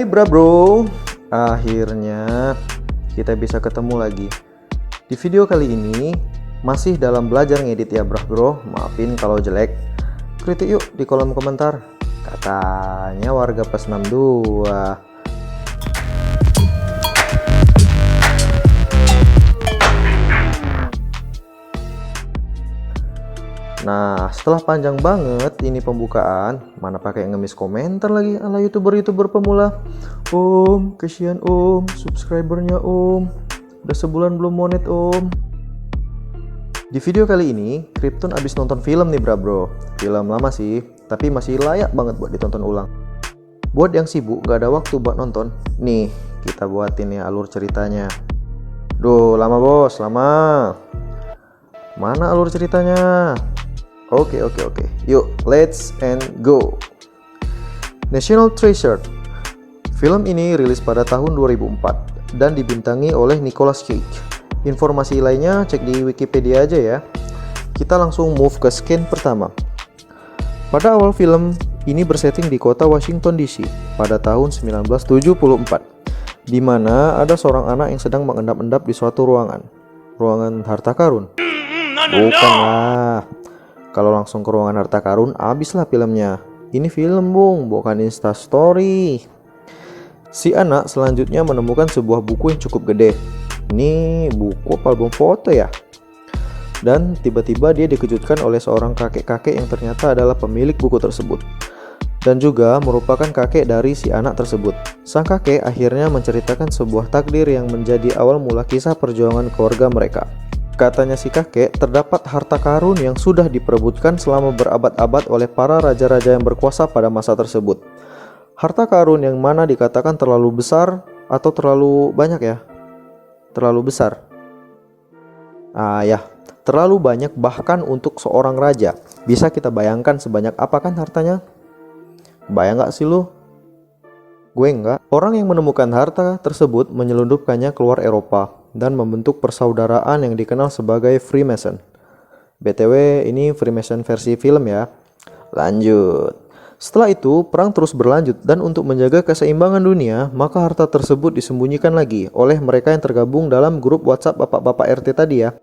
Hai bro, akhirnya kita bisa ketemu lagi. Di video kali ini masih dalam belajar ngedit ya bro. Maafin kalau jelek. Kritik yuk di kolom komentar. Katanya warga plus 62. Nah, setelah panjang banget ini pembukaan, mana pakai ngemis komentar lagi ala youtuber pemula. Om, kesian om, subscribernya om, udah sebulan belum monet om. Di video kali ini, Krypton abis nonton film nih bro. Film lama sih, tapi masih layak banget buat ditonton ulang. Buat yang sibuk gak ada waktu buat nonton, nih kita buatin ya alur ceritanya. Duh, lama bos, lama. Mana alur ceritanya? Oke. Yuk, let's and go. National Treasure. Film ini rilis pada tahun 2004 dan dibintangi oleh Nicolas Cage. Informasi lainnya cek di Wikipedia aja ya. Kita langsung move ke scene pertama. Pada awal film ini bersetting di kota Washington DC pada tahun 1974, di mana ada seorang anak yang sedang mengendap-endap di suatu ruangan harta karun. Bukanlah. Kalau langsung ke ruangan harta karun, abislah filmnya. Ini film bung, bukan Insta Story. Si anak selanjutnya menemukan sebuah buku yang cukup gede. Ini buku apa album foto ya? Dan tiba-tiba dia dikejutkan oleh seorang kakek-kakek yang ternyata adalah pemilik buku tersebut. Dan juga merupakan kakek dari si anak tersebut. Sang kakek akhirnya menceritakan sebuah takdir yang menjadi awal mula kisah perjuangan keluarga mereka. Katanya si kakek, terdapat harta karun yang sudah diperebutkan selama berabad-abad oleh para raja-raja yang berkuasa pada masa tersebut. Harta karun yang mana dikatakan terlalu besar atau terlalu banyak ya? Terlalu besar. Terlalu banyak bahkan untuk seorang raja. Bisa kita bayangkan sebanyak apa kan hartanya? Bayang gak sih lu? Gue enggak. Orang yang menemukan harta tersebut menyelundupkannya keluar Eropa dan membentuk persaudaraan yang dikenal sebagai Freemason. BTW ini Freemason versi film ya. Lanjut. Setelah itu perang terus berlanjut dan untuk menjaga keseimbangan dunia, maka harta tersebut disembunyikan lagi oleh mereka yang tergabung dalam grup WhatsApp bapak-bapak RT tadi ya.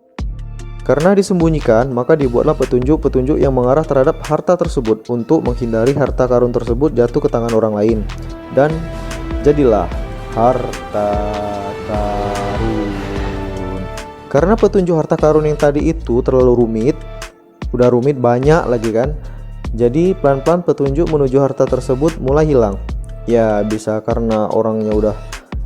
Karena disembunyikan, maka dibuatlah petunjuk-petunjuk yang mengarah terhadap harta tersebut untuk menghindari harta karun tersebut jatuh ke tangan orang lain. Dan jadilah harta karun. Karena petunjuk harta karun yang tadi itu terlalu rumit, udah rumit banyak lagi kan. Jadi pelan-pelan petunjuk menuju harta tersebut mulai hilang. Ya bisa karena orangnya udah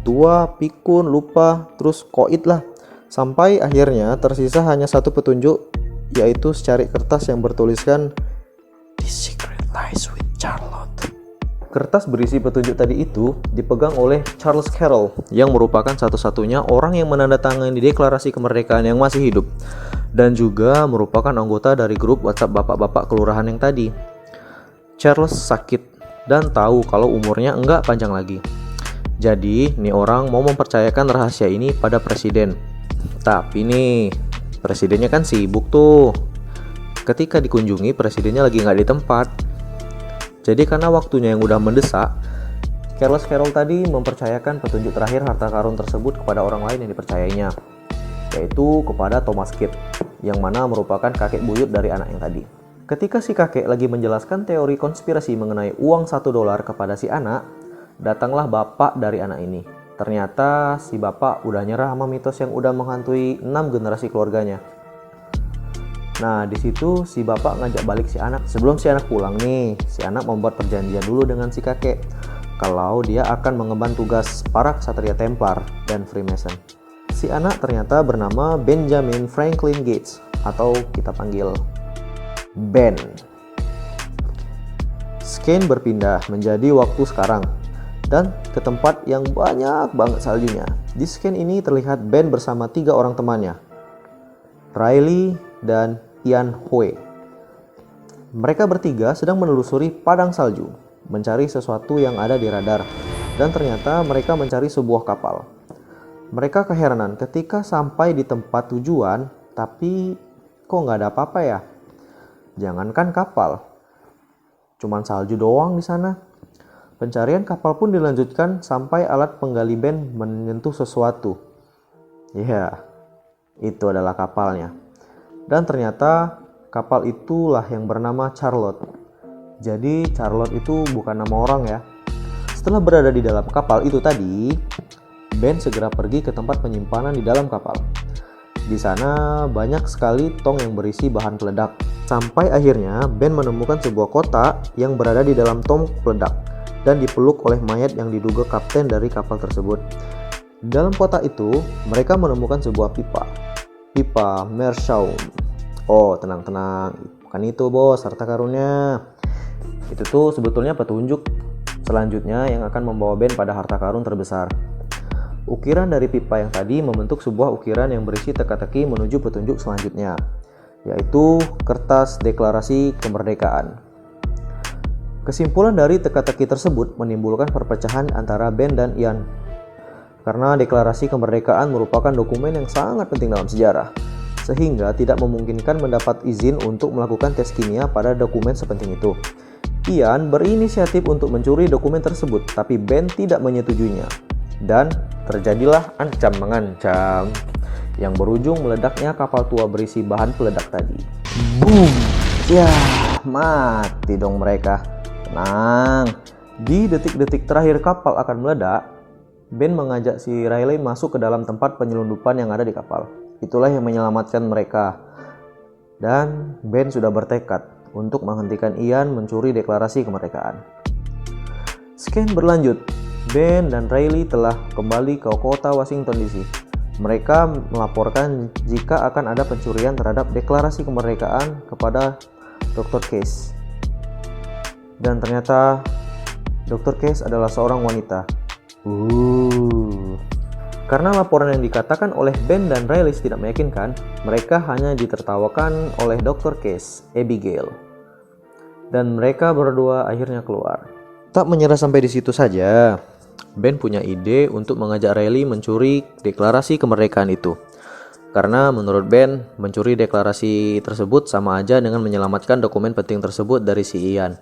tua, pikun, lupa, terus koit lah. Sampai akhirnya tersisa hanya satu petunjuk, yaitu secari kertas yang bertuliskan "This secret lies with Charlotte". Kertas berisi petunjuk tadi itu dipegang oleh Charles Carroll yang merupakan satu-satunya orang yang menandatangani deklarasi kemerdekaan yang masih hidup dan juga merupakan anggota dari grup WhatsApp bapak-bapak kelurahan yang tadi. Charles sakit dan tahu kalau umurnya enggak panjang lagi. Jadi, nih orang mau mempercayakan rahasia ini pada presiden. Tapi nih, presidennya kan sibuk tuh. Ketika dikunjungi, presidennya lagi nggak di tempat. Jadi karena waktunya yang udah mendesak, Charles Carroll tadi mempercayakan petunjuk terakhir harta karun tersebut kepada orang lain yang dipercayainya, yaitu kepada Thomas Kidd, yang mana merupakan kakek buyut dari anak yang tadi. Ketika si kakek lagi menjelaskan teori konspirasi mengenai uang $1 kepada si anak, datanglah bapak dari anak ini. Ternyata si bapak udah nyerah sama mitos yang udah menghantui 6 generasi keluarganya. Nah di situ si bapak ngajak balik si anak. Sebelum si anak pulang nih, si anak membuat perjanjian dulu dengan si kakek kalau dia akan mengemban tugas para ksatria Templar dan Freemason. Si anak ternyata bernama Benjamin Franklin Gates, atau kita panggil Ben. Scene berpindah menjadi waktu sekarang dan ke tempat yang banyak banget saljunya. Di scene ini terlihat Ben bersama 3 orang temannya, Riley dan Ian Hoe. Mereka bertiga sedang menelusuri padang salju, mencari sesuatu yang ada di radar, dan ternyata mereka mencari sebuah kapal. Mereka keheranan ketika sampai di tempat tujuan, tapi kok nggak ada apa-apa ya? Jangankan kapal, cuman salju doang di sana. Pencarian kapal pun dilanjutkan sampai alat penggali Ben menyentuh sesuatu. Ya, itu adalah kapalnya. Dan ternyata kapal itulah yang bernama Charlotte. Jadi Charlotte itu bukan nama orang ya. Setelah berada di dalam kapal itu tadi, Ben segera pergi ke tempat penyimpanan di dalam kapal. Di sana banyak sekali tong yang berisi bahan peledak. Sampai akhirnya Ben menemukan sebuah kotak yang berada di dalam tong peledak dan dipeluk oleh mayat yang diduga kapten dari kapal tersebut. Di dalam kotak itu mereka menemukan sebuah pipa Meerschaum. Oh, tenang-tenang, bukan itu bos, harta karunnya. Itu tuh sebetulnya petunjuk selanjutnya yang akan membawa Ben pada harta karun terbesar. Ukiran dari pipa yang tadi membentuk sebuah ukiran yang berisi teka-teki menuju petunjuk selanjutnya, yaitu kertas deklarasi kemerdekaan. Kesimpulan dari teka-teki tersebut menimbulkan perpecahan antara Ben dan Ian, karena deklarasi kemerdekaan merupakan dokumen yang sangat penting dalam sejarah, sehingga tidak memungkinkan mendapat izin untuk melakukan tes kimia pada dokumen sepenting itu. Ian berinisiatif untuk mencuri dokumen tersebut, tapi Ben tidak menyetujuinya. Dan terjadilah ancam mengancam yang berujung meledaknya kapal tua berisi bahan peledak tadi. Boom! Ya, mati dong mereka. Tenang. Di detik-detik terakhir kapal akan meledak, Ben mengajak si Riley masuk ke dalam tempat penyelundupan yang ada di kapal. Itulah yang menyelamatkan mereka. Dan Ben sudah bertekad untuk menghentikan Ian mencuri deklarasi kemerdekaan. Scan berlanjut. Ben dan Riley telah kembali ke kota Washington DC. Mereka melaporkan jika akan ada pencurian terhadap deklarasi kemerdekaan kepada Dr. Case. Dan ternyata Dr. Case adalah seorang wanita. Karena laporan yang dikatakan oleh Ben dan Riley tidak meyakinkan, mereka hanya ditertawakan oleh Dr. Case, Abigail. Dan mereka berdua akhirnya keluar. Tak menyerah sampai di situ saja, Ben punya ide untuk mengajak Riley mencuri deklarasi kemerdekaan itu. Karena menurut Ben, mencuri deklarasi tersebut sama aja dengan menyelamatkan dokumen penting tersebut dari si Ian.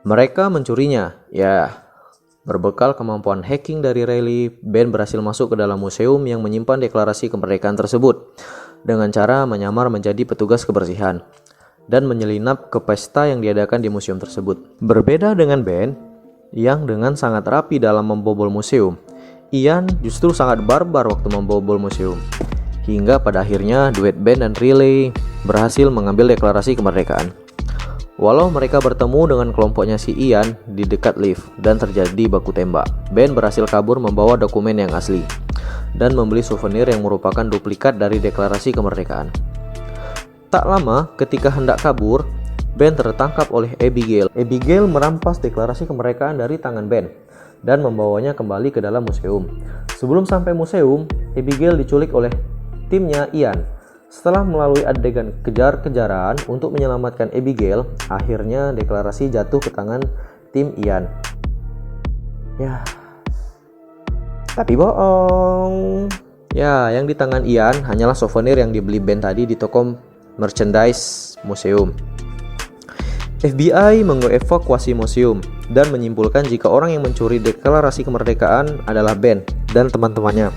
Mereka mencurinya, ya. Berbekal kemampuan hacking dari Riley, Ben berhasil masuk ke dalam museum yang menyimpan deklarasi kemerdekaan tersebut dengan cara menyamar menjadi petugas kebersihan dan menyelinap ke pesta yang diadakan di museum tersebut. Berbeda dengan Ben yang dengan sangat rapi dalam membobol museum, Ian justru sangat barbar waktu membobol museum. Hingga pada akhirnya duet Ben dan Riley berhasil mengambil deklarasi kemerdekaan. Walau mereka bertemu dengan kelompoknya si Ian di dekat lift dan terjadi baku tembak, Ben berhasil kabur membawa dokumen yang asli dan membeli souvenir yang merupakan duplikat dari deklarasi kemerdekaan. Tak lama ketika hendak kabur, Ben tertangkap oleh Abigail. Abigail merampas deklarasi kemerdekaan dari tangan Ben dan membawanya kembali ke dalam museum. Sebelum sampai museum, Abigail diculik oleh timnya Ian. Setelah melalui adegan kejar-kejaran untuk menyelamatkan Abigail, akhirnya deklarasi jatuh ke tangan tim Ian. Ya, tapi bohong. Ya, yang di tangan Ian hanyalah souvenir yang dibeli Ben tadi di toko merchandise museum. FBI mengevakuasi museum dan menyimpulkan jika orang yang mencuri deklarasi kemerdekaan adalah Ben dan teman-temannya.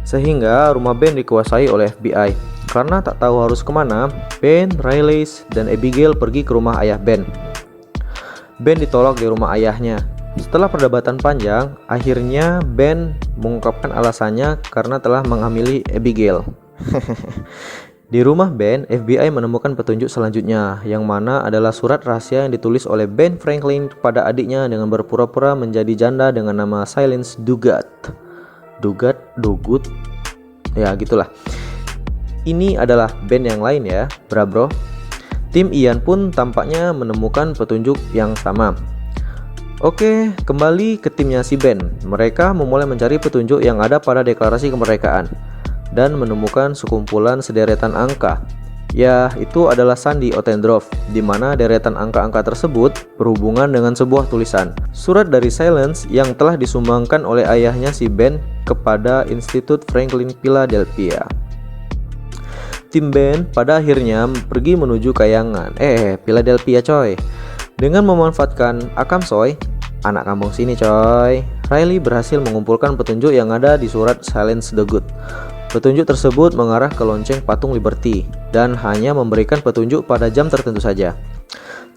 Sehingga rumah Ben dikuasai oleh FBI. Karena tak tahu harus kemana, Ben, Riley, dan Abigail pergi ke rumah ayah Ben. Ben ditolak di rumah ayahnya. Setelah perdebatan panjang, akhirnya Ben mengungkapkan alasannya karena telah menghamili Abigail. Di rumah Ben, FBI menemukan petunjuk selanjutnya, yang mana adalah surat rahasia yang ditulis oleh Ben Franklin kepada adiknya dengan berpura-pura menjadi janda dengan nama Silence Dugat. Dugut, ya gitulah. Ini adalah Ben yang lain ya, bro. Tim Ian pun tampaknya menemukan petunjuk yang sama. Oke, kembali ke timnya si Ben. Mereka memulai mencari petunjuk yang ada pada deklarasi kemerdekaan dan menemukan sekumpulan sederetan angka. Ya, itu adalah sandi Ottendorf, di mana deretan angka-angka tersebut berhubungan dengan sebuah tulisan. Surat dari Silence yang telah disumbangkan oleh ayahnya si Ben kepada Institut Franklin Philadelphia. Tim Ben pada akhirnya pergi menuju Kayangan, Philadelphia coy. Dengan memanfaatkan Akamsoy, Anak kampung sini coy. Riley berhasil mengumpulkan petunjuk yang ada di surat Silence the Good. Petunjuk tersebut mengarah ke lonceng patung Liberty dan hanya memberikan petunjuk pada jam tertentu saja.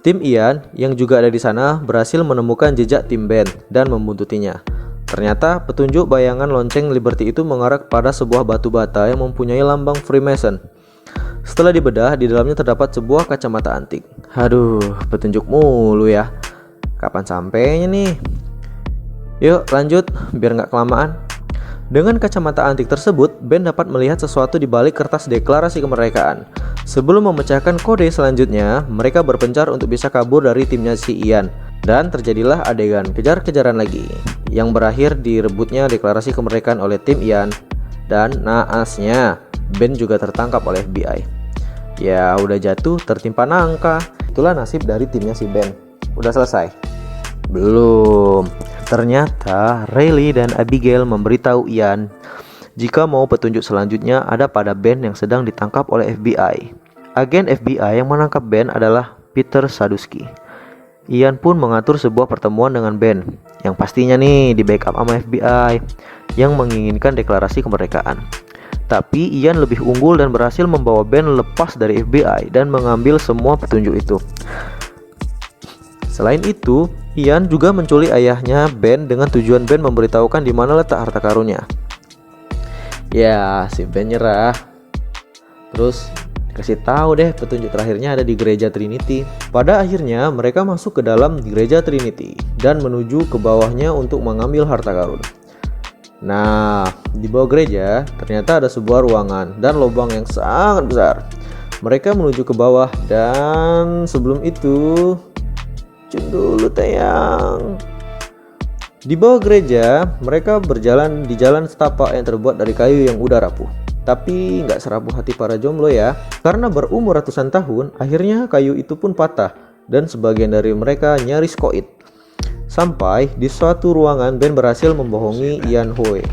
Tim Ian yang juga ada di sana berhasil menemukan jejak tim Ben dan membuntutinya. Ternyata petunjuk bayangan lonceng Liberty itu mengarah kepada sebuah batu bata yang mempunyai lambang Freemason. Setelah dibedah, di dalamnya terdapat sebuah kacamata antik. Aduh, petunjuk mulu ya. Kapan sampainya nih? Yuk lanjut, biar nggak kelamaan. Dengan kacamata antik tersebut, Ben dapat melihat sesuatu di balik kertas deklarasi kemerdekaan. Sebelum memecahkan kode selanjutnya, mereka berpencar untuk bisa kabur dari timnya si Ian. Dan terjadilah adegan kejar-kejaran lagi, yang berakhir direbutnya deklarasi kemerdekaan oleh tim Ian. Dan naasnya, Ben juga tertangkap oleh FBI. Ya udah jatuh tertimpa nangka. Itulah nasib dari timnya si Ben. Udah selesai? Belum. Ternyata Riley dan Abigail memberitahu Ian jika mau petunjuk selanjutnya ada pada Ben yang sedang ditangkap oleh FBI. Agen FBI yang menangkap Ben adalah Peter Sadusky. Ian pun mengatur sebuah pertemuan dengan Ben yang pastinya nih di backup sama FBI yang menginginkan deklarasi kemerdekaan. Tapi Ian lebih unggul dan berhasil membawa Ben lepas dari FBI dan mengambil semua petunjuk itu. Selain itu, Ian juga menculik ayahnya Ben dengan tujuan Ben memberitahukan di mana letak harta karunnya. Ya, si Ben nyerah. Terus dikasih tahu deh petunjuk terakhirnya ada di gereja Trinity. Pada akhirnya mereka masuk ke dalam gereja Trinity dan menuju ke bawahnya untuk mengambil harta karun. Nah, di bawah gereja ternyata ada sebuah ruangan dan lubang yang sangat besar. Mereka menuju ke bawah dan sebelum itu dulu tayang. Di bawah gereja, mereka berjalan di jalan setapak yang terbuat dari kayu yang udah rapuh. Tapi nggak serapuh hati para jomblo ya. Karena berumur ratusan tahun, akhirnya kayu itu pun patah dan sebagian dari mereka nyaris koit. Sampai di suatu ruangan, Ben berhasil membohongi Ian Hoe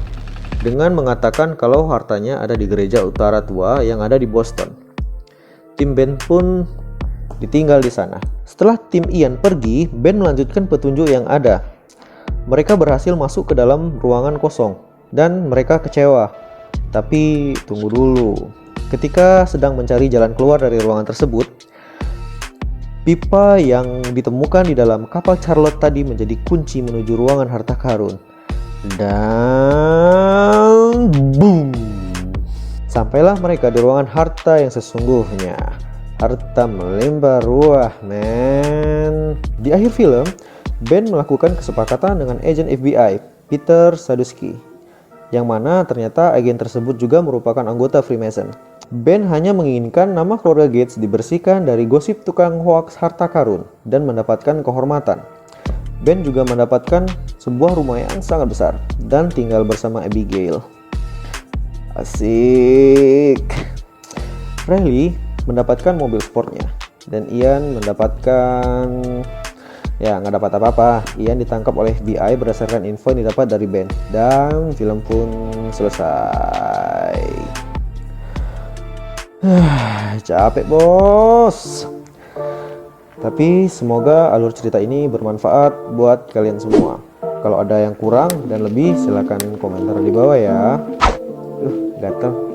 dengan mengatakan kalau hartanya ada di gereja utara tua yang ada di Boston. Tim Ben pun ditinggal di sana. Setelah tim Ian pergi, Ben melanjutkan petunjuk yang ada. Mereka berhasil masuk ke dalam ruangan kosong dan mereka kecewa. Tapi tunggu dulu. Ketika sedang mencari jalan keluar dari ruangan tersebut, pipa yang ditemukan di dalam kapal Charlotte tadi menjadi kunci menuju ruangan harta karun. Dan boom! Sampailah mereka di ruangan harta yang sesungguhnya. Harta melimpah ruah, men. Di akhir film, Ben melakukan kesepakatan dengan agen FBI, Peter Sadusky, yang mana ternyata agen tersebut juga merupakan anggota Freemason. Ben hanya menginginkan nama keluarga Gates dibersihkan dari gosip tukang hoaks harta karun dan mendapatkan kehormatan. Ben juga mendapatkan sebuah rumah yang sangat besar dan tinggal bersama Abigail. Asik. Riley mendapatkan mobil sportnya dan Ian mendapatkan nggak dapat apa-apa. Ian ditangkap oleh FBI berdasarkan info yang didapat dari Ben dan film pun selesai. Capek bos. Tapi semoga alur cerita ini bermanfaat buat kalian semua. Kalau ada yang kurang dan lebih silakan komentar di bawah ya. Gatel.